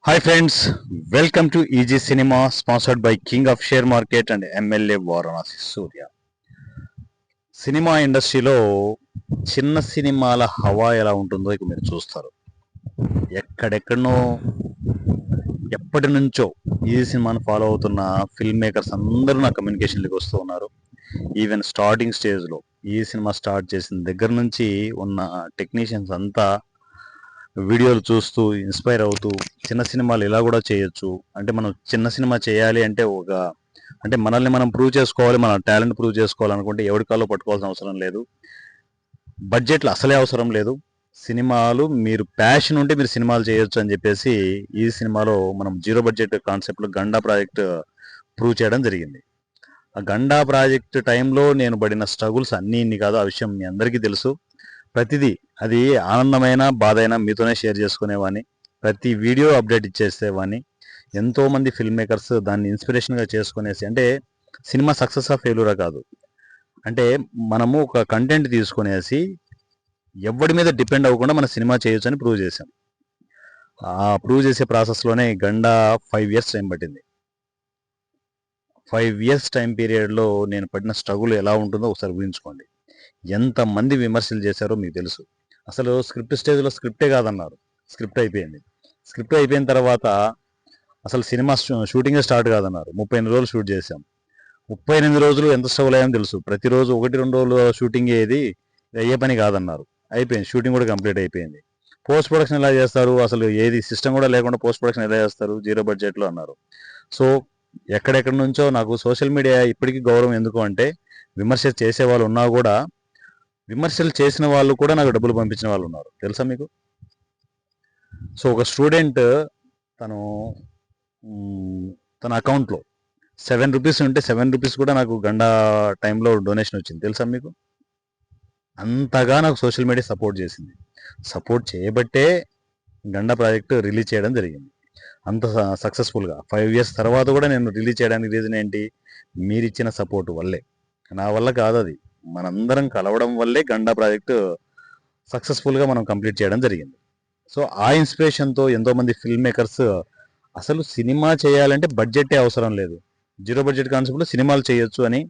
Hi friends, welcome to EG Cinema sponsored by King of Share Market and MLA Varanasi Surya. Cinema ఇండస్ట్రీలో చిన్న సినిమాల హవా ఎలా ఉంటుందో ఇక మీరు చూస్తారు. ఎక్కడెక్కడనో ఎప్పటి నుంచో ఈ సినిమాను ఫాలో అవుతున్న ఫిల్మ్ మేకర్స్ అందరూ నా కమ్యూనికేషన్లోకి వస్తూ ఉన్నారు. ఈవెన్ స్టార్టింగ్ స్టేజ్లో ఈ సినిమా స్టార్ట్ చేసిన దగ్గర నుంచి ఉన్న టెక్నీషియన్స్ అంతా వీడియోలు చూస్తూ ఇన్స్పైర్ అవుతూ చిన్న సినిమాలు ఇలా కూడా చేయొచ్చు, అంటే మనం చిన్న సినిమా చేయాలి అంటే అంటే మనల్ని మనం ప్రూవ్ చేసుకోవాలి, మన టాలెంట్ ప్రూవ్ చేసుకోవాలనుకుంటే ఎవరి కాల్లో పట్టుకోవాల్సిన అవసరం లేదు, బడ్జెట్లు అసలే అవసరం లేదు, సినిమాలు మీరు ప్యాషన్ ఉంటే మీరు సినిమాలు చేయొచ్చు అని చెప్పేసి ఈ సినిమాలో మనం జీరో బడ్జెట్ కాన్సెప్ట్లో గండా ప్రాజెక్ట్ ప్రూవ్ చేయడం జరిగింది. ఆ గండా ప్రాజెక్ట్ టైంలో నేను పడిన స్ట్రగుల్స్ అన్నీ ఇన్ని కాదు, ఆ విషయం మీ అందరికీ తెలుసు. ప్రతిదీ అది ఆనందమైన బాధైనా మీతోనే షేర్ చేసుకునేవాడిని, ప్రతి వీడియో అప్డేట్ ఇచ్చేసేవాడిని. ఎంతోమంది ఫిల్మ్ మేకర్స్ దాన్ని ఇన్స్పిరేషన్గా చేసుకునేసి, అంటే సినిమా సక్సెస్ ఆ ఫెయిల్యూరా కాదు, అంటే మనము ఒక కంటెంట్ తీసుకునేసి ఎవరి మీద డిపెండ్ అవ్వకుండా మన సినిమా చేయొచ్చు అని ప్రూవ్ చేశాం. ఆ ప్రూవ్ చేసే ప్రాసెస్లోనే గండా 5 years టైం పట్టింది. 5 years టైం పీరియడ్లో నేను పడిన స్ట్రగుల్ ఎలా ఉంటుందో ఒకసారి ఊహించుకోండి. ఎంతమంది విమర్శలు చేశారో మీకు తెలుసు. అసలు స్క్రిప్ట్ స్టేజ్లో స్క్రిప్టే కాదన్నారు, స్క్రిప్ట్ అయిపోయింది. స్క్రిప్ట్ అయిపోయిన తర్వాత అసలు సినిమా షూటింగే స్టార్ట్ కాదన్నారు. 38 రోజులు షూట్ చేశాం. 38 రోజులు ఎంత స్ట్రగుల్ అయ్యామో తెలుసు. ప్రతిరోజు 1-2 రోజులు షూటింగ్ ఏది అయ్యే పని కాదన్నారు. అయిపోయింది, షూటింగ్ కూడా కంప్లీట్ అయిపోయింది. పోస్ట్ ప్రొడక్షన్ ఎలా చేస్తారు, అసలు ఏది సిస్టమ్ కూడా లేకుండా పోస్ట్ ప్రొడక్షన్ ఎలా చేస్తారు, జీరో బడ్జెట్లో అన్నారు. సో ఎక్కడెక్కడి నుంచో నాకు సోషల్ మీడియా ఇప్పటికీ గౌరవం ఎందుకు అంటే, విమర్శ చేసే వాళ్ళు ఉన్నా కూడా విమర్శలు చేసిన వాళ్ళు కూడా నాకు డబ్బులు పంపించిన వాళ్ళు ఉన్నారు, తెలుసా మీకు? సో ఒక స్టూడెంట్ తను తన అకౌంట్లో 7 రూపీస్ ఉంటే 7 రూపీస్ కూడా నాకు గండా టైంలో డొనేషన్ వచ్చింది, తెలుసా మీకు? అంతగా నాకు సోషల్ మీడియా సపోర్ట్ చేసింది. సపోర్ట్ చేయబట్టే గండా ప్రాజెక్ట్ రిలీజ్ చేయడం జరిగింది అంత సక్సెస్ఫుల్గా. 5 years తర్వాత కూడా నేను రిలీజ్ చేయడానికి రీజన్ ఏంటి? మీరు ఇచ్చిన సపోర్ట్ వల్లే. నా వల్ల కాదు అది, మనందరం కలవడం వల్లే గండా ప్రాజెక్టు సక్సెస్ఫుల్గా మనం కంప్లీట్ చేయడం జరిగింది. సో ఆ ఇన్స్పిరేషన్తో ఎంతోమంది ఫిల్మ్ మేకర్స్ అసలు సినిమా చేయాలంటే బడ్జెటే అవసరం లేదు, జీరో బడ్జెట్ కాన్సెప్ట్లో సినిమాలు చేయొచ్చు అని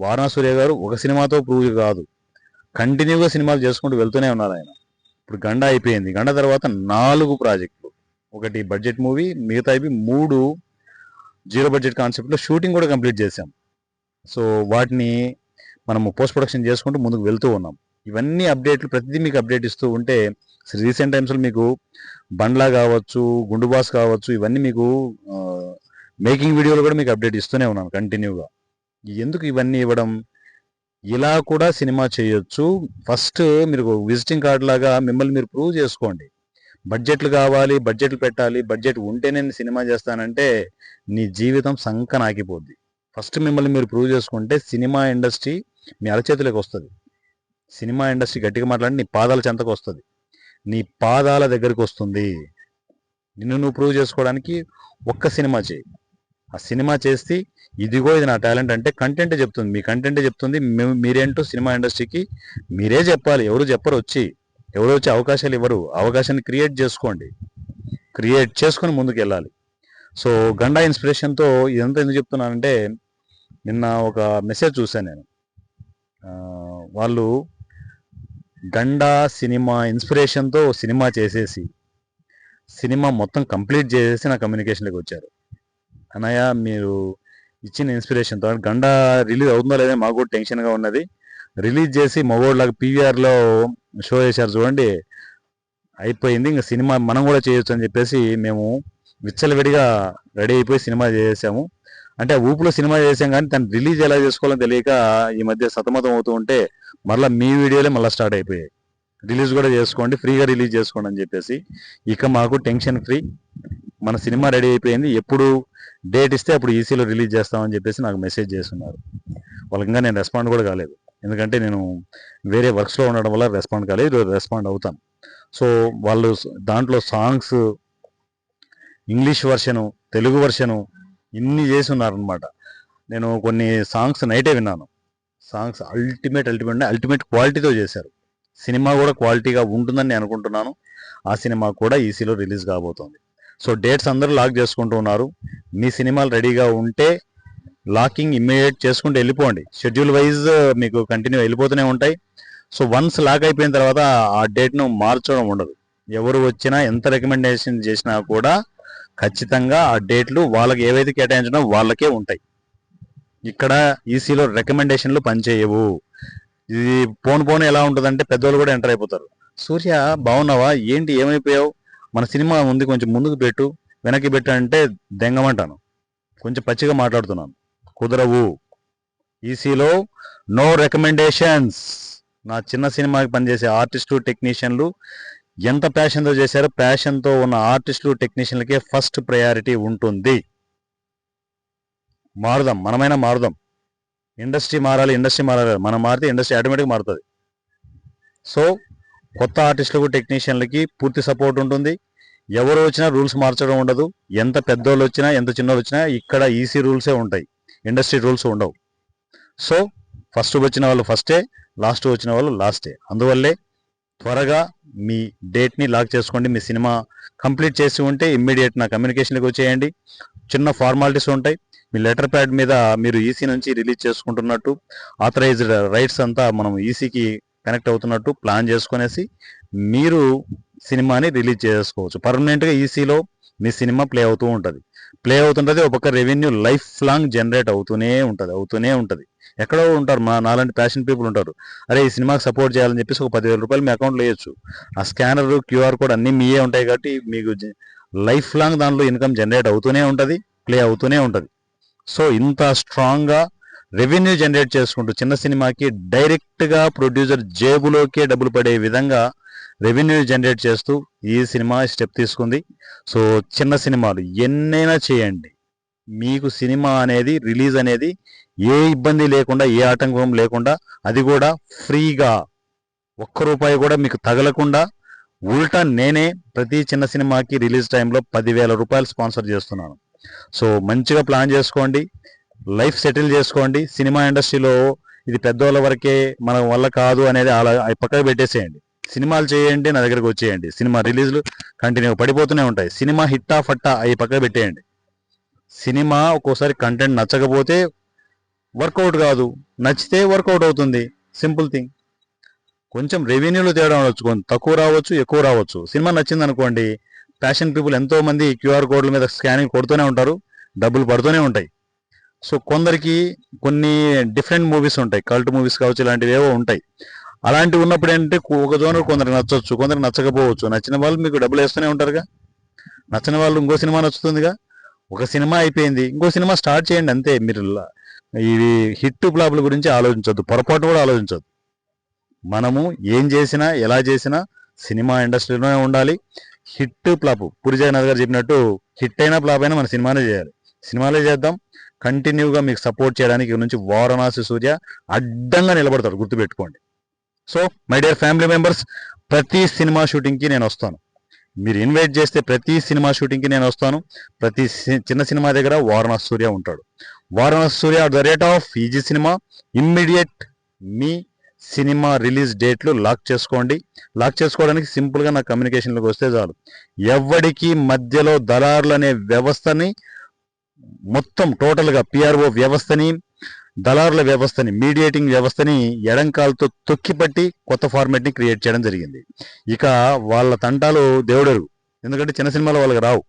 వారణా సూర్య గారు ఒక సినిమాతో ప్రూవ్ కాదు, కంటిన్యూగా సినిమాలు చేసుకుంటూ వెళ్తూనే ఉన్నారు ఆయన. ఇప్పుడు గండా అయిపోయింది, గండా తర్వాత 4 ప్రాజెక్టులు, ఒకటి బడ్జెట్ మూవీ, మిగతా 3 జీరో బడ్జెట్ కాన్సెప్ట్లో షూటింగ్ కూడా కంప్లీట్ చేశాం. సో వాటిని మనము పోస్ట్ ప్రొడక్షన్ చేసుకుంటూ ముందుకు వెళ్తూ ఉన్నాం. ఇవన్నీ అప్డేట్లు ప్రతిదీ మీకు అప్డేట్ ఇస్తూ ఉంటే, రీసెంట్ టైమ్స్లో మీకు బండ్లా కావచ్చు, గుండు బాస్ కావచ్చు, ఇవన్నీ మీకు మేకింగ్ వీడియోలు కూడా మీకు అప్డేట్ ఇస్తూనే ఉన్నాను కంటిన్యూగా. ఎందుకు ఇవన్నీ ఇవ్వడం? ఇలా కూడా సినిమా చేయొచ్చు. ఫస్ట్ మీరు విజిటింగ్ కార్డ్ లాగా మిమ్మల్ని మీరు ప్రూవ్ చేసుకోండి. బడ్జెట్లు కావాలి, బడ్జెట్లు పెట్టాలి, బడ్జెట్ ఉంటే నేను సినిమా చేస్తానంటే నీ జీవితం సంకనాకిపోద్ది. ఫస్ట్ మిమ్మల్ని మీరు ప్రూవ్ చేసుకుంటే సినిమా ఇండస్ట్రీ మీ అరచేతులకు వస్తుంది. సినిమా ఇండస్ట్రీ గట్టిగా మాట్లాడి నీ పాదాల చెంతకు వస్తుంది, నీ పాదాల దగ్గరికి వస్తుంది. నిన్ను నువ్వు ప్రూవ్ చేసుకోవడానికి ఒక్క సినిమా చేయి. ఆ సినిమా చేస్తే ఇదిగో ఇది నా టాలెంట్ అంటే కంటెంటే చెప్తుంది, మీ కంటెంటే చెప్తుంది. మీరేంటో సినిమా ఇండస్ట్రీకి మీరే చెప్పాలి, ఎవరు చెప్పరు వచ్చి, ఎవరు వచ్చి అవకాశాలు ఇవ్వరు. అవకాశాన్ని క్రియేట్ చేసుకోండి, క్రియేట్ చేసుకొని ముందుకు వెళ్ళాలి. సో గండా ఇన్స్పిరేషన్తో ఇదంతా ఎందుకు చెప్తున్నానంటే, నిన్న ఒక మెసేజ్ చూశాను నేను. వాళ్ళు గండా సినిమా ఇన్స్పిరేషన్తో సినిమా చేసేసి సినిమా మొత్తం కంప్లీట్ చేసేసి నా కమ్యూనికేషన్లోకి వచ్చారు. అన్నయ్య మీరు ఇచ్చిన ఇన్స్పిరేషన్తో గండా రిలీజ్ అవుతుందో లేదో మాకు కూడా టెన్షన్గా ఉన్నది, రిలీజ్ చేసి మగోడ్లాగా పీవీఆర్లో షో చేశారు చూడండి, అయిపోయింది, ఇంకా సినిమా మనం కూడా చేయొచ్చు అని చెప్పేసి మేము విచ్చలవిడిగా రెడీ అయిపోయి సినిమా చేసాము. అంటే ఊపులో సినిమా చేసాం, కానీ దాన్ని రిలీజ్ ఎలా చేసుకోవాలో తెలియక ఈ మధ్య సతమతం అవుతూ ఉంటే మళ్ళీ మీ వీడియోలే మళ్ళీ స్టార్ట్ అయిపోయాయి. రిలీజ్ కూడా చేసుకోండి, ఫ్రీగా రిలీజ్ చేసుకోండి అని చెప్పేసి. ఇక మాకు టెన్షన్ ఫ్రీ, మన సినిమా రెడీ అయిపోయింది, ఎప్పుడు డేట్ ఇస్తే అప్పుడు ఈసీలో రిలీజ్ చేస్తామని చెప్పేసి నాకు మెసేజ్ చేస్తున్నారు. వాళ్ళకి ఇంకా నేను రెస్పాండ్ కూడా కాలేదు, ఎందుకంటే నేను వేరే వర్క్స్లో ఉండడం వల్ల రెస్పాండ్ కాలేదు. ఈరోజు రెస్పాండ్ అవుతాను. సో వాళ్ళు దాంట్లో సాంగ్స్ ఇంగ్లీష్ వర్షను, తెలుగు వర్షను ఇన్ని చేసి ఉన్నారనమాట. నేను కొన్ని సాంగ్స్ నైటే విన్నాను. సాంగ్స్ అల్టిమేట్ క్వాలిటీతో చేశారు. సినిమా కూడా క్వాలిటీగా ఉంటుందని నేను అనుకుంటున్నాను. ఆ సినిమా కూడా ఈసీలో రిలీజ్ కాబోతోంది. సో డేట్స్ అందరూ లాక్ చేసుకుంటూ ఉన్నారు. మీ సినిమాలు రెడీగా ఉంటే లాకింగ్ ఇమ్మీడియట్ చేసుకుంటూ వెళ్ళిపోండి. షెడ్యూల్ వైజ్ మీకు కంటిన్యూ వెళ్ళిపోతూనే ఉంటాయి. సో వన్స్ లాక్ అయిపోయిన తర్వాత ఆ డేట్ను మార్చడం ఉండదు. ఎవరు వచ్చినా ఎంత రికమెండేషన్ చేసినా కూడా ఖచ్చితంగా ఆ డేట్లు వాళ్ళకి ఏవైతే కేటాయించడం వాళ్ళకే ఉంటాయి. ఇక్కడ ఈసీలో రికమెండేషన్లు పనిచేయవు. ఇది పోను ఎలా ఉంటుందంటే పెద్దోళ్ళు కూడా ఎంటర్ అయిపోతారు. సూర్య బాగున్నావా, ఏంటి ఏమైపోయావు, మన సినిమా ఉంది కొంచెం ముందుకు పెట్టు, వెనక్కి పెట్టు అంటే దెంగమంటాను. కొంచెం పచ్చిగా మాట్లాడుతున్నాను. కుదరవు. ఈసీలో నో రికమెండేషన్స్. నా చిన్న సినిమాకి పనిచేసే ఆర్టిస్టులు టెక్నీషియన్లు ఎంత ప్యాషన్తో చేశారో ప్యాషన్తో ఉన్న ఆర్టిస్టులు టెక్నీషియన్లకే ఫస్ట్ ప్రయారిటీ ఉంటుంది. మారుదాం, మనమైనా మారుదాం. ఇండస్ట్రీ మారాలి, మనం మారితే ఇండస్ట్రీ ఆటోమేటిక్గా మారుతుంది. సో కొత్త ఆర్టిస్టులకు టెక్నీషియన్లకి పూర్తి సపోర్ట్ ఉంటుంది. ఎవరు వచ్చినా రూల్స్ మార్చడం ఉండదు. ఎంత పెద్దోళ్ళు వచ్చినా ఎంత చిన్నోళ్ళు వచ్చినా ఇక్కడ ఈసీ రూల్సే ఉంటాయి, ఇండస్ట్రీ రూల్స్ ఉండవు. సో ఫస్ట్ వచ్చిన వాళ్ళు ఫస్టే, లాస్ట్ వచ్చిన వాళ్ళు లాస్టే. అందువల్లే త్వరగా మీ డేట్ని లాక్ చేసుకోండి. మీ సినిమా కంప్లీట్ చేసి ఉంటే ఇమ్మీడియట్ నా కమ్యూనికేషన్కి వచ్చేయండి. చిన్న ఫార్మాలిటీస్ ఉంటాయి. మీ లెటర్ ప్యాడ్ మీద మీరు ఈసీ నుంచి రిలీజ్ చేసుకుంటున్నట్టు, ఆథరైజ్డ్ రైట్స్ అంతా మనం ఈసీకి కనెక్ట్ అవుతున్నట్టు ప్లాన్ చేసుకునేసి మీరు సినిమాని రిలీజ్ చేసుకోవచ్చు. పర్మనెంట్గా ఈసీలో మీ సినిమా ప్లే అవుతుంటుంది. ఒక పక్క రెవెన్యూ లైఫ్ లాంగ్ జనరేట్ అవుతూనే ఉంటుంది. ఎక్కడో ఉంటారు నాలాంటి ప్యాషన్ పీపుల్ ఉంటారు. అరే ఈ సినిమాకి సపోర్ట్ చేయాలని చెప్పేసి ఒక 10,000 రూపాయలు మీ అకౌంట్లో వేయచ్చు. ఆ స్కానర్, క్యూఆర్ కోడ్ అన్నీ మీయే ఉంటాయి కాబట్టి మీకు లైఫ్ లాంగ్ దాంట్లో ఇన్కమ్ జనరేట్ అవుతూనే ఉంటుంది, ప్లే అవుతూనే ఉంటుంది. సో ఇంత స్ట్రాంగ్గా రెవెన్యూ జనరేట్ చేసుకుంటూ చిన్న సినిమాకి డైరెక్ట్గా ప్రొడ్యూసర్ జేబులోకే డబ్బులు పడే విధంగా రెవెన్యూ జనరేట్ చేస్తూ ఈ సినిమా స్టెప్ తీసుకుంది. సో చిన్న సినిమాలు ఎన్నైనా చేయండి, మీకు సినిమా అనేది రిలీజ్ అనేది ఏ ఇబ్బంది లేకుండా, ఏ ఆటంకం లేకుండా, అది కూడా ఫ్రీగా, ₹1 కూడా మీకు తగలకుండా, ఉల్టా నేనే ప్రతి చిన్న సినిమాకి రిలీజ్ టైంలో ₹10,000 స్పాన్సర్ చేస్తున్నాను. సో మంచిగా ప్లాన్ చేసుకోండి, లైఫ్ సెటిల్ చేసుకోండి. సినిమా ఇండస్ట్రీలో ఇది పెద్దవాళ్ళ వరకే, మన వల్ల కాదు అనేది అలా పక్కకు పెట్టేసేయండి. సినిమాలు చేయండి, నా దగ్గరకు వచ్చేయండి. సినిమా రిలీజ్లు కంటిన్యూ పడిపోతూనే ఉంటాయి. సినిమా హిట్టా ఫట్టా అవి పక్కకు పెట్టేయండి. సినిమా ఒక్కోసారి కంటెంట్ నచ్చకపోతే వర్కౌట్ కాదు, నచ్చితే వర్కౌట్ అవుతుంది. Simple thing. కొంచెం రెవెన్యూలో తేడా ఉండొచ్చు, తక్కువ రావచ్చు, ఎక్కువ రావచ్చు. సినిమా నచ్చింది అనుకోండి, ప్యాషన్ పీపుల్ ఎంతో మంది క్యూఆర్ కోడ్ల మీద స్కానింగ్ కొడుతూనే ఉంటారు, డబ్బులు పడుతూనే ఉంటాయి. సో కొందరికి కొన్ని డిఫరెంట్ మూవీస్ ఉంటాయి, కల్ట్ మూవీస్ కావచ్చు, ఇలాంటివి ఏవో ఉంటాయి. అలాంటివి ఉన్నప్పుడు ఏంటంటే ఒక జోనర్ కొందరికి నచ్చవచ్చు, కొందరికి నచ్చకపోవచ్చు. నచ్చిన వాళ్ళు మీకు డబ్బులు వేస్తూనే ఉంటారుగా, నచ్చిన వాళ్ళు ఇంకో సినిమా నచ్చుతుందిగా. ఒక సినిమా అయిపోయింది, ఇంకో సినిమా స్టార్ట్ చేయండి అంతే. మీరు ఇవి హిట్ ఫ్లాప్ల గురించి ఆలోచించొద్దు, పొరపాటు కూడా ఆలోచించొద్దు. మనము ఏం చేసినా ఎలా చేసినా సినిమా ఇండస్ట్రీలోనే ఉండాలి. హిట్ ఫ్లాప్ పూరి జగన్నాథ్ గారు చెప్పినట్టు హిట్ అయినా ఫ్లాప్ అయినా మన సినిమానే చేయాలి. సినిమాలే చేద్దాం. కంటిన్యూగా మీకు సపోర్ట్ చేయడానికి నుంచి వారణాసి సూర్య అడ్డంగా నిలబడతాడు, గుర్తుపెట్టుకోండి. So my dear family members, ప్రతి సినిమా షూటింగ్కి నేను వస్తాను. మీరు ఇన్వైట్ చేస్తే ప్రతి సినిమా షూటింగ్కి నేను వస్తాను. ప్రతి చిన్న సినిమా దగ్గర వారణాసి సూర్య ఉంటాడు. Varanasi Surya at the rate of easy cinema. Immediate మీ సినిమా రిలీజ్ డేట్లు లాక్ చేసుకోండి. లాక్ చేసుకోవడానికి సింపుల్గా నా కమ్యూనికేషన్లోకి వస్తే చాలు. ఎవరికి మధ్యలో దళారులు అనే వ్యవస్థని మొత్తం టోటల్గా పిఆర్ఓ వ్యవస్థని, దళారుల వ్యవస్థని, మీడియేటింగ్ వ్యవస్థని ఎడంకాలతో తొక్కిపట్టి కొత్త ఫార్మేట్ని క్రియేట్ చేయడం జరిగింది. ఇక వాళ్ళ తంటాలు దేవుడెరుగు, ఎందుకంటే చిన్న సినిమాలు వాళ్ళకి రావు.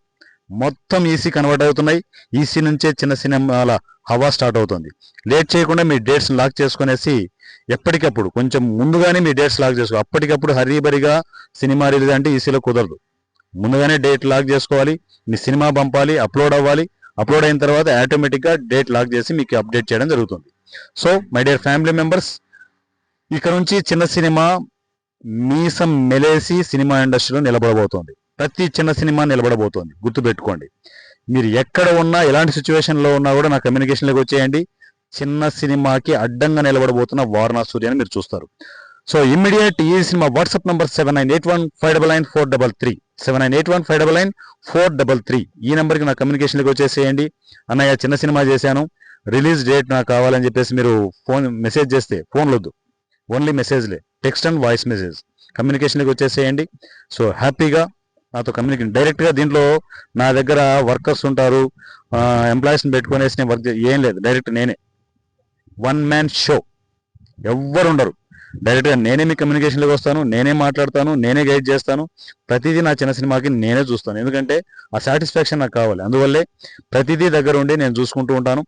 మొత్తం ఈసీ కన్వర్ట్ అవుతున్నాయి. ఈసీ నుంచే చిన్న సినిమాల హవా స్టార్ట్ అవుతుంది. లేట్ చేయకుండా మీ డేట్స్ లాక్ చేసుకునేసి ఎప్పటికప్పుడు కొంచెం ముందుగానే మీ డేట్స్ లాక్ చేసుకో. అప్పటికప్పుడు హరీబరిగా సినిమా రిలీజ్ అంటే ఈసీలో కుదరదు. ముందుగానే డేట్ లాక్ చేసుకోవాలి. మీ సినిమా పంపాలి, అప్లోడ్ అవ్వాలి. అప్లోడ్ అయిన తర్వాత ఆటోమేటిక్గా డేట్ లాక్ చేసి మీకు అప్డేట్ చేయడం జరుగుతుంది. So my dear family members, ఇక్కడ నుంచి చిన్న సినిమా మీసం మెలేసి సినిమా ఇండస్ట్రీలో నిలబడబోతోంది. ప్రతి చిన్న సినిమా నిలబడబోతోంది, గుర్తుపెట్టుకోండి. మీరు ఎక్కడ ఉన్నా, ఎలాంటి సిచ్యువేషన్లో ఉన్నా కూడా నా కమ్యూనికేషన్లోకి వచ్చేయండి. చిన్న సినిమాకి అడ్డంగా నిలబడబోతున్న వారణాసి సూర్యని మీరు చూస్తారు. సో ఇమ్మీడియట్ ఈ సినిమా వాట్సాప్ నంబర్ 7981599433 7981599433 ఈ నెంబర్కి నా కమ్యూనికేషన్లోకి వచ్చేసేయండి. అన్నయ్య చిన్న సినిమా చేశాను, రిలీజ్ డేట్ నాకు కావాలని చెప్పేసి మీరు మెసేజ్ చేస్తే, ఫోన్లు వద్దు, ఓన్లీ మెసేజ్లే, టెక్స్ట్ అండ్ వాయిస్ మెసేజ్, కమ్యూనికేషన్లోకి వచ్చేసేయండి. సో హ్యాపీగా నాతో కమ్యూనికేషన్ డైరెక్ట్గా. దీంట్లో నా దగ్గర వర్కర్స్ ఉంటారు, ఎంప్లాయీస్ని పెట్టుకునేసి నేను వర్క్ ఏం లేదు, డైరెక్ట్ నేనే, వన్ మ్యాన్ షో, ఎవ్వరు ఉండరు. డైరెక్ట్గా నేనే మీ కమ్యూనికేషన్లోకి వస్తాను, నేనే మాట్లాడతాను, నేనే గైడ్ చేస్తాను. ప్రతిదీ నా చిన్న సినిమాకి నేనే చూస్తాను, ఎందుకంటే ఆ సాటిస్ఫాక్షన్ నాకు కావాలి. అందువల్లే ప్రతిదీ దగ్గర ఉండి నేను చూసుకుంటూ ఉంటాను.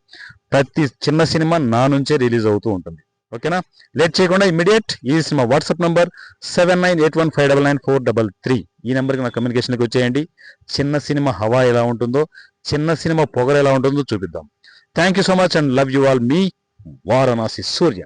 ప్రతి చిన్న సినిమా నా నుంచే రిలీజ్ అవుతూ ఉంటుంది. ఓకేనా? లేట్ చేయకుండా ఇమీడియట్ ఈ సినిమా వాట్సాప్ నంబర్ 7981599433 ఈ నెంబర్కి నా కమ్యూనికేషన్కి వచ్చేయండి. చిన్న సినిమా హవా ఎలా ఉంటుందో, చిన్న సినిమా పొగరు ఎలా ఉంటుందో చూపిద్దాం. Thank you so much and love you all. Me Varanasi Surya.